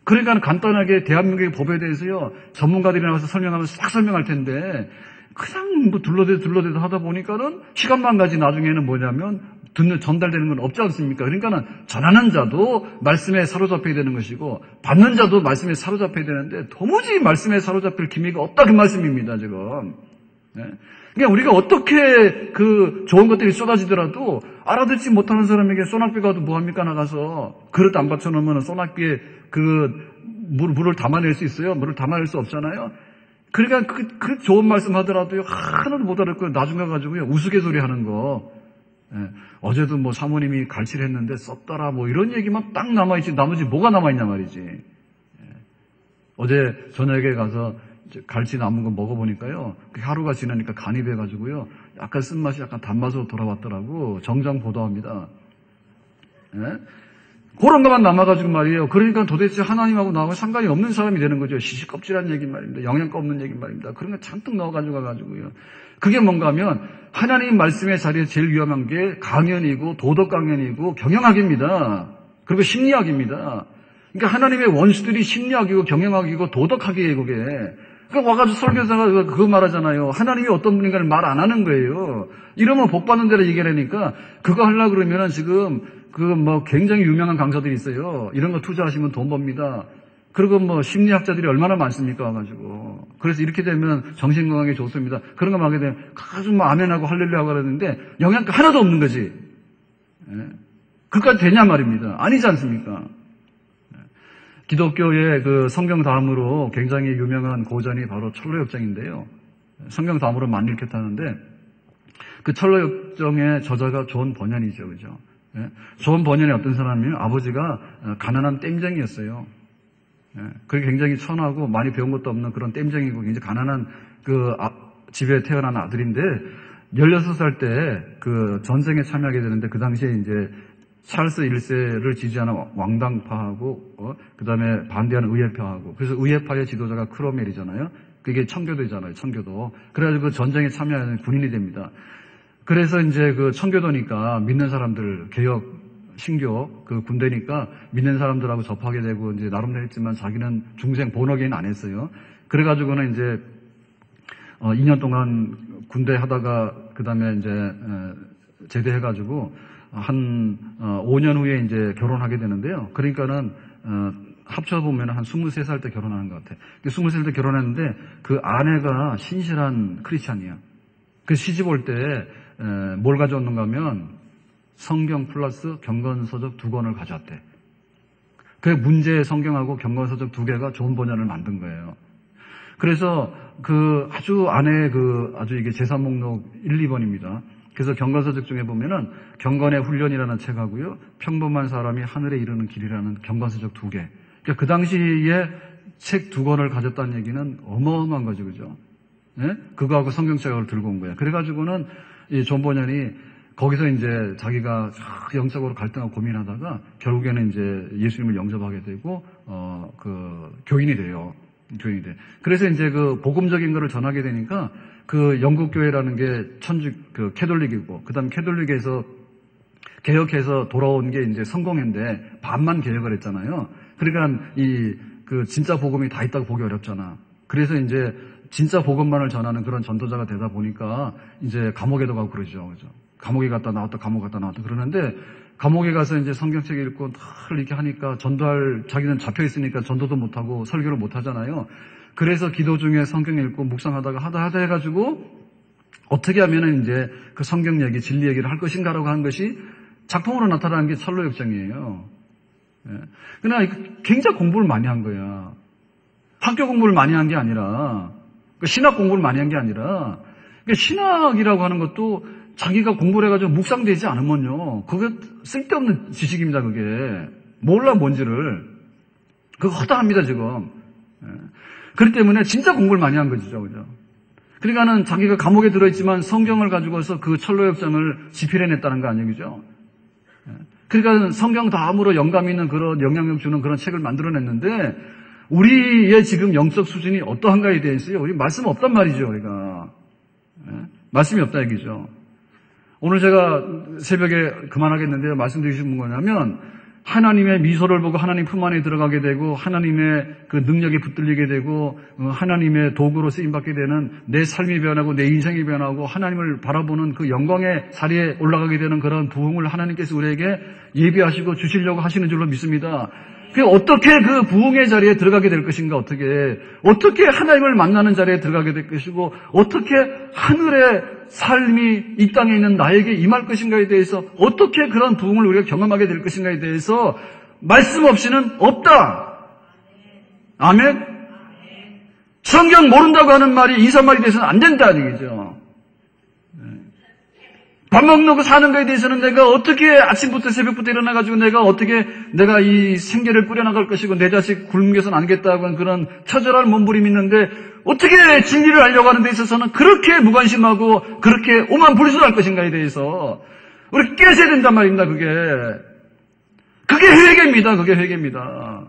Speaker 1: 그러니까 간단하게 대한민국의 법에 대해서요. 전문가들이 나와서 설명하면 싹 설명할 텐데, 그냥 둘러대도 하다 보니까는 시간만 가지 나중에는 뭐냐면 전달되는 건 없지 않습니까? 그러니까는 전하는 자도 말씀에 사로잡혀야 되는 것이고 받는 자도 말씀에 사로잡혀야 되는데 도무지 말씀에 사로잡힐 기미가 없다 그 말씀입니다, 지금. 그러니까 우리가 어떻게 그 좋은 것들이 쏟아지더라도 알아듣지 못하는 사람에게 소낙비 가도 뭐합니까? 나가서 그릇 안 받쳐놓으면 소낙비에 물을 담아낼 수 있어요? 물을 담아낼 수 없잖아요? 그러니까 그 좋은 말씀 하더라도요, 하나도 못 알아듣고 나중에 가지고요, 우스갯소리 하는 거. 어제도 뭐 사모님이 갈치를 했는데 썼더라 뭐 이런 얘기만 딱 남아있지, 나머지 뭐가 남아있냐 말이지. 어제 저녁에 가서 갈치 남은 거 먹어보니까요, 하루가 지나니까 간이 배가지고요, 약간 쓴맛이 약간 단맛으로 돌아왔더라고. 정정 보도합니다. 그런 것만 남아가지고 말이에요. 그러니까 도대체 하나님하고 나하고 상관이 없는 사람이 되는 거죠. 시시껍질한 얘기 말입니다. 영양가 없는 얘기 말입니다. 그런 거 잔뜩 넣어가지고 가가지고요. 그게 뭔가 하면 하나님 말씀의 자리에 제일 위험한 게 강연이고 도덕 강연이고 경영학입니다. 그리고 심리학입니다. 그러니까 하나님의 원수들이 심리학이고 경영학이고 도덕학이에요, 그게. 그러니까 와가지고 설교사가 그거 말하잖아요. 하나님이 어떤 분인가를 말 안 하는 거예요. 이러면 복 받는 대로 얘기하니까 그거 하려고 그러면은 지금 굉장히 유명한 강사들이 있어요. 이런 거 투자하시면 돈 법니다. 그리고 심리학자들이 얼마나 많습니까? 와가지고. 그래서 이렇게 되면 정신건강에 좋습니다. 그런 거 하게 되면 아주 아멘하고 할렐루야 그러는데 영양가 하나도 없는 거지. 그까지 되냐 말입니다. 아니지 않습니까? 기독교의 그 성경 다음으로 굉장히 유명한 고전이 바로 철로역정인데요. 성경 다음으로 많이 이렇게 타는데 그 철로역정의 저자가 존 버년이죠. 그죠? 존 버년이 어떤 사람이면 아버지가 가난한 땜쟁이였어요. 그게 굉장히 천하고 많이 배운 것도 없는 그런 땜쟁이고 굉장히 가난한 집에 태어난 아들인데 16살 때 그 전쟁에 참여하게 되는데 그 당시에 이제 찰스 1세를 지지하는 왕당파하고 그 다음에 반대하는 의회파하고 그래서 의회파의 지도자가 크로멜이잖아요. 그게 청교도잖아요. 청교도. 그래가지고 그 전쟁에 참여하는 군인이 됩니다. 그래서 이제 그 청교도니까 믿는 사람들 개혁 신교 그 군대니까 믿는 사람들하고 접하게 되고 이제 나름대로 했지만 자기는 중생 본어게는 안 했어요. 그래가지고는 이제 2년 동안 군대 하다가 그다음에 이제 제대해가지고 한 5년 후에 이제 결혼하게 되는데요. 그러니까는 합쳐보면 한 23살 때 결혼하는 것 같아요. 23살 때 결혼했는데 그 아내가 신실한 크리스찬이야. 그 시집 올 때 뭘 가져왔는가 하면 성경 플러스 경건서적 2권을 가져왔대. 그 문제의 성경하고 경건서적 2개가 좋은 번연을 만든 거예요. 그래서 그 아주 안에 아주 이게 재산 목록 1, 2번입니다. 그래서 경건서적 중에 보면은 경건의 훈련이라는 책하고요. 평범한 사람이 하늘에 이르는 길이라는 경건서적 2개. 그러니까 그 당시에 책 2권을 가졌다는 얘기는 어마어마한 거죠. 그죠? 예? 그거하고 성경책을 들고 온 거예요. 그래가지고는 이 존 번연이 거기서 이제 자기가 영적으로 갈등하고 고민하다가 결국에는 이제 예수님을 영접하게 되고, 교인이 돼요. 교인이 돼. 그래서 이제 그 복음적인 거를 전하게 되니까 그 영국교회라는 게 캐톨릭이고, 그 다음 캐톨릭에서 개혁해서 돌아온 게 이제 성공회인데 반만 개혁을 했잖아요. 그러니까 진짜 복음이 다 있다고 보기 어렵잖아. 그래서 이제 진짜 복음만을 전하는 그런 전도자가 되다 보니까 이제 감옥에도 가고 그러죠. 그죠? 감옥에 갔다 나왔다, 감옥 갔다 나왔다 그러는데 감옥에 가서 이제 성경책 읽고 이렇게 하니까 자기는 잡혀 있으니까 전도도 못하고 설교를 못하잖아요. 그래서 기도 중에 성경 읽고 묵상하다가 하다 해가지고 어떻게 하면은 이제 그 성경 얘기, 진리 얘기를 할 것인가라고 하는 것이 작품으로 나타나는 게 철로역정이에요. 예. 그러나 굉장히 공부를 많이 한 거야. 학교 공부를 많이 한 게 아니라, 신학 공부를 많이 한 게 아니라, 신학이라고 하는 것도 자기가 공부를 해가지고 묵상되지 않으면요, 그게 쓸데없는 지식입니다. 그게 몰라 뭔지를. 그거 허다합니다 지금. 예. 그렇기 때문에 진짜 공부를 많이 한 거죠, 그죠? 그러니까는 자기가 감옥에 들어있지만 성경을 가지고서 그 철로역정을 집필해냈다는 거 아니에요, 그죠? 그러니까 성경 다음으로 영감 있는 그런 영향력 주는 그런 책을 만들어냈는데 우리의 지금 영적 수준이 어떠한가에 대해서요, 우리 말씀 없단 말이죠, 우리가. 말씀이 없다 얘기죠. 오늘 제가 새벽에 그만하겠는데요, 말씀드리고 싶은 거냐면 하나님의 미소를 보고 하나님 품 안에 들어가게 되고 하나님의 그 능력에 붙들리게 되고 하나님의 도구로 쓰임받게 되는 내 삶이 변하고 내 인생이 변하고 하나님을 바라보는 그 영광의 자리에 올라가게 되는 그런 부흥을 하나님께서 우리에게 예비하시고 주시려고 하시는 줄로 믿습니다. 어떻게 그 부흥의 자리에 들어가게 될 것인가, 어떻게 하나님을 만나는 자리에 들어가게 될 것이고 어떻게 하늘의 삶이 이 땅에 있는 나에게 임할 것인가에 대해서 어떻게 그런 부흥을 우리가 경험하게 될 것인가에 대해서 말씀 없이는 없다. 아멘. 성경 모른다고 하는 말이 인사말이 돼서는 안 된다는 얘기죠. 밥 먹는 거 사는 거에 대해서는 내가 어떻게 아침부터 새벽부터 일어나가지고 내가 이 생계를 꾸려나갈 것이고 내 자식 굶겨서는 안 겠다고 하는 그런 처절한 몸부림이 있는데 어떻게 진리를 알려고 하는 데 있어서는 그렇게 무관심하고 그렇게 오만불순할 것인가에 대해서 우리 깨져야 된단 말입니다. 그게 회개입니다. 그게 회개입니다.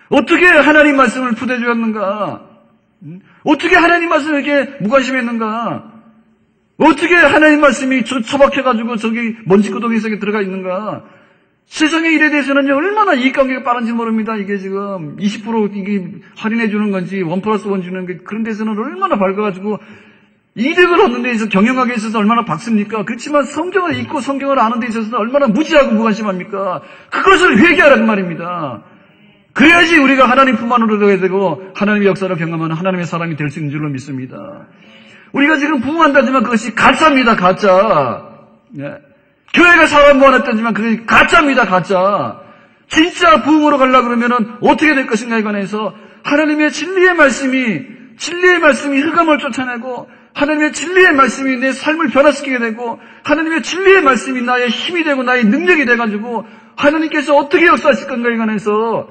Speaker 1: 어떻게 하나님 말씀을 푸대주었는가? 어떻게 하나님 말씀을 이렇게 무관심했는가? 어떻게 하나님 말씀이 처박혀가지고 저기 먼지구덩이 속에 들어가 있는가? 세상의 일에 대해서는 얼마나 이익관계가 빠른지 모릅니다. 이게 지금 20% 이게 할인해 주는 건지 1+1 주는 게 그런 데서는 얼마나 밝아가지고 이득을 얻는 데 있어서 경영하게 있어서 얼마나 박습니까? 그렇지만 성경을 읽고 성경을 아는 데 있어서는 얼마나 무지하고 무관심합니까? 그것을 회개하라는 말입니다. 그래야지 우리가 하나님 품 안으로 들어가야 되고 하나님의 역사를 경험하는 하나님의 사람이 될 수 있는 줄로 믿습니다. 우리가 지금 부흥한다지만 그것이 가짜입니다. 가짜. 예. 교회가 사람 모아놨다지만 그게 가짜입니다. 가짜. 진짜 부흥으로 가려고 그러면은 어떻게 될 것인가에 관해서 하나님의 진리의 말씀이 흑암을 쫓아내고 하나님의 진리의 말씀이 내 삶을 변화시키게 되고 하나님의 진리의 말씀이 나의 힘이 되고 나의 능력이 돼가지고 하나님께서 어떻게 역사하실 건가에 관해서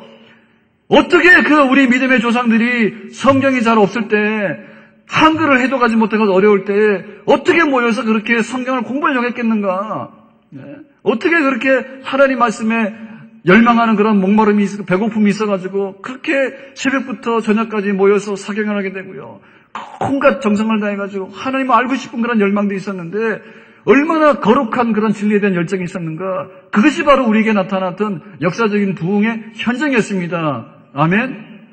Speaker 1: 어떻게 우리 믿음의 조상들이 성경이 잘 없을 때 한글을 해독하지 못해서 어려울 때 어떻게 모여서 그렇게 성경을 공부하려고 했겠는가? 어떻게 그렇게 하나님 말씀에 열망하는 그런 목마름이 있고 배고픔이 있어가지고 그렇게 새벽부터 저녁까지 모여서 사경을 하게 되고요. 온갖 정성을 다해가지고 하나님을 알고 싶은 그런 열망도 있었는데 얼마나 거룩한 그런 진리에 대한 열정이 있었는가? 그것이 바로 우리에게 나타났던 역사적인 부흥의 현장이었습니다. 아멘.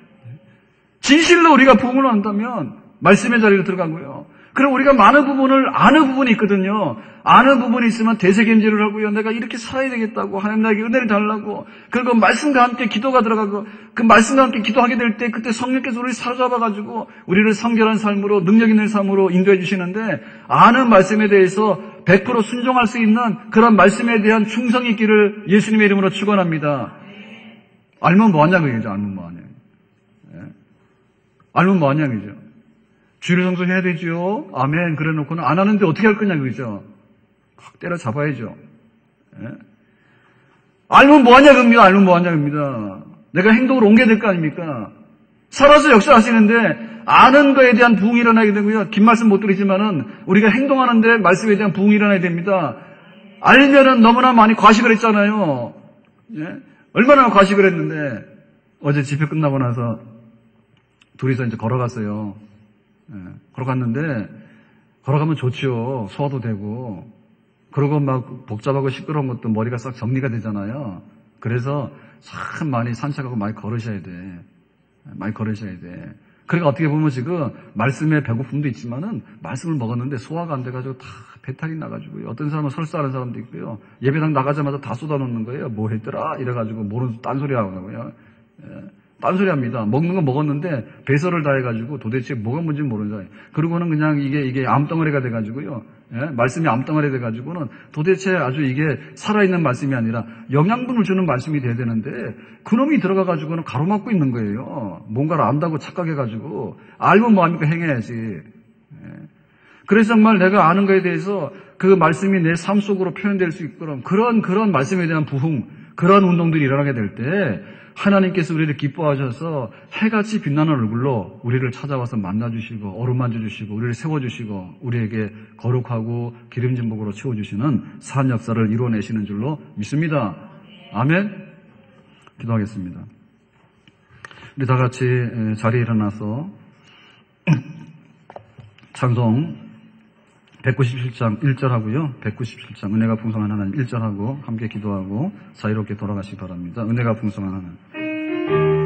Speaker 1: 진실로 우리가 부흥을 한다면 말씀의 자리로 들어가고요. 그럼 우리가 많은 부분을 아는 부분이 있거든요. 아는 부분이 있으면 대세견지를 하고요. 내가 이렇게 살아야 되겠다고 하나님 나에게 은혜를 달라고. 그리고 말씀과 함께 기도가 들어가고 그 말씀과 함께 기도하게 될 때 그때 성령께서 우리를 사로잡아가지고 우리를 성결한 삶으로 능력 있는 삶으로 인도해 주시는데 아는 말씀에 대해서 100% 순종할 수 있는 그런 말씀에 대한 충성이 있기를 예수님의 이름으로 축원합니다. 알면 뭐하냐고 얘기죠. 알면 뭐하냐. 예. 알면 뭐하냐 그죠. 주일 성수해야 되죠. 아멘. 그래 놓고는 안 하는데 어떻게 할 거냐 그죠. 확 때려 잡아야죠. 예? 알면 뭐하냐 겁니다. 알면 뭐하냐 겁니다. 내가 행동으로 옮겨야 될 거 아닙니까? 살아서 역사하시는데 아는 거에 대한 부흥이 일어나게 되고요. 긴 말씀 못 드리지만은 우리가 행동하는데 말씀에 대한 부흥이 일어나야 됩니다. 알면은 너무나 많이 과식을 했잖아요. 예? 얼마나 과식을 했는데 어제 집회 끝나고 나서 둘이서 이제 걸어갔어요. 예, 걸어갔는데 걸어가면 좋죠. 소화도 되고 그러고 막 복잡하고 시끄러운 것도 머리가 싹 정리가 되잖아요. 그래서 참 많이 산책하고 많이 걸으셔야 돼. 많이 걸으셔야 돼. 그러니까 어떻게 보면 지금 말씀에 배고픔도 있지만은 말씀을 먹었는데 소화가 안 돼가지고 다 배탈이 나가지고요. 어떤 사람은 설사하는 사람도 있고요. 예배당 나가자마자 다 쏟아놓는 거예요. 뭐 했더라? 이래가지고 모르는 딴소리 하고요. 예. 딴소리 합니다. 먹는 거 먹었는데 배설을 다 해가지고 도대체 뭐가 뭔지 모르는 거예요. 그러고는 그냥 이게 암덩어리가 돼가지고요. 예? 말씀이 암덩어리 돼가지고는 도대체 아주 이게 살아있는 말씀이 아니라 영양분을 주는 말씀이 돼야 되는데 그놈이 들어가가지고는 가로막고 있는 거예요. 뭔가를 안다고 착각해가지고 알면 뭐합니까? 행해야지. 예? 그래서 정말 내가 아는 거에 대해서 그 말씀이 내 삶 속으로 표현될 수 있도록 그런 말씀에 대한 부흥, 그런 운동들이 일어나게 될 때 하나님께서 우리를 기뻐하셔서 해같이 빛나는 얼굴로 우리를 찾아와서 만나주시고 어루만져 주시고 우리를 세워주시고 우리에게 거룩하고 기름진 복으로 채워주시는 산 역사를 이루어내시는 줄로 믿습니다. 아멘. 기도하겠습니다. 우리 다 같이 자리에 일어나서 찬송 197장 1절하고요. 197장 은혜가 풍성한 하나님 1절하고 함께 기도하고 자유롭게 돌아가시기 바랍니다. 은혜가 풍성한 하나님.